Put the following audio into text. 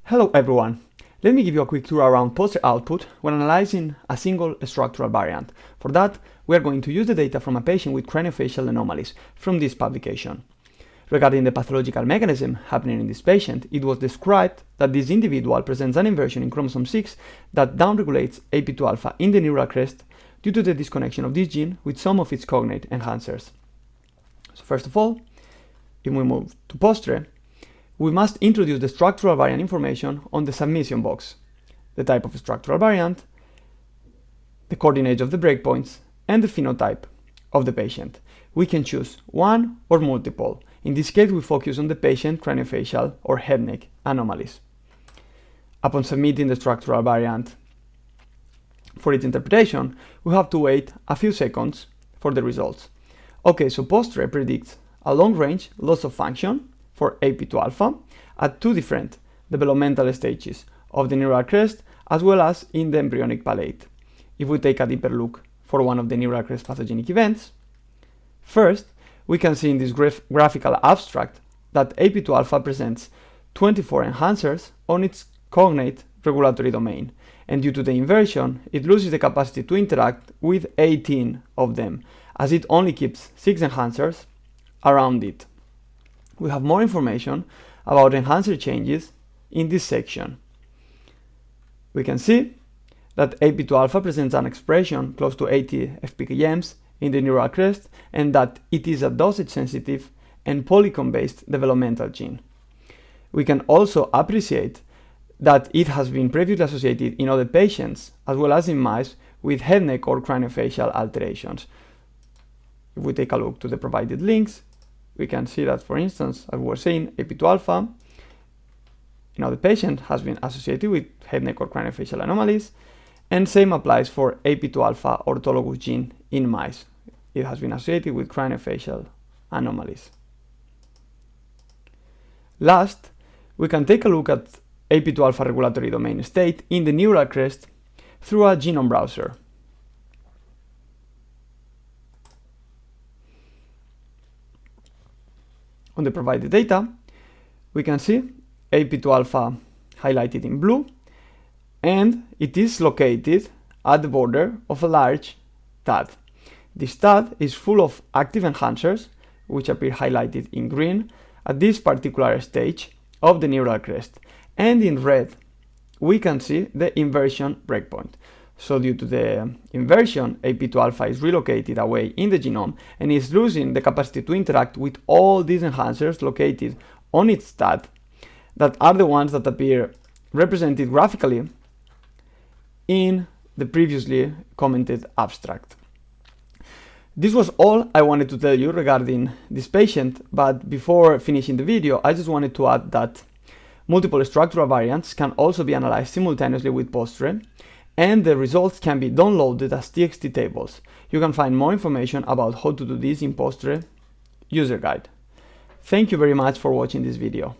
Hello everyone! Let me give you a quick tour around POSTRE output when analyzing a single structural variant. For that, we are going to use the data from a patient with craniofacial anomalies from this publication. Regarding the pathological mechanism happening in this patient, it was described that this individual presents an inversion in chromosome 6 that downregulates AP2-alpha in the neural crest due to the disconnection of this gene with some of its cognate enhancers. So first of all, if we move to POSTRE, we must introduce the structural variant information on the submission box, the type of structural variant, the coordinates of the breakpoints, and the phenotype of the patient. We can choose one or multiple. In this case, we focus on the patient craniofacial or head-neck anomalies. Upon submitting the structural variant for its interpretation, we have to wait a few seconds for the results. Okay, so POSTRE predicts a long-range loss of function for AP2-alpha at two different developmental stages of the neural crest as well as in the embryonic palate. If we take a deeper look for one of the neural crest pathogenic events, first, we can see in this graphical abstract that AP2-alpha presents 24 enhancers on its cognate regulatory domain, and due to the inversion, it loses the capacity to interact with 18 of them, as it only keeps 6 enhancers around it. We have more information about enhancer changes in this section. We can see that AP2-alpha presents an expression close to 80 fpkms in the neural crest and that it is a dosage-sensitive and polycomb-based developmental gene. We can also appreciate that it has been previously associated in other patients as well as in mice with head, neck, or craniofacial alterations. If we take a look to the provided links, we can see that, for instance, as we were saying, AP2-alpha in other patient has been associated with head, neck, or craniofacial anomalies, and same applies for AP2-alpha orthologous gene in mice. It has been associated with craniofacial anomalies. Last, we can take a look at AP2-alpha regulatory domain state in the neural crest through a genome browser. On the provided data, we can see AP2-alpha highlighted in blue, and it is located at the border of a large TAD. This TAD is full of active enhancers, which appear highlighted in green at this particular stage of the neural crest, and in red we can see the inversion breakpoint. So due to the inversion, AP2-alpha is relocated away in the genome and is losing the capacity to interact with all these enhancers located on its TAD, that are the ones that appear represented graphically in the previously commented abstract. This was all I wanted to tell you regarding this patient, but before finishing the video, I just wanted to add that multiple structural variants can also be analyzed simultaneously with POSTRE, and the results can be downloaded as TXT tables. You can find more information about how to do this in POSTRE user guide. Thank you very much for watching this video.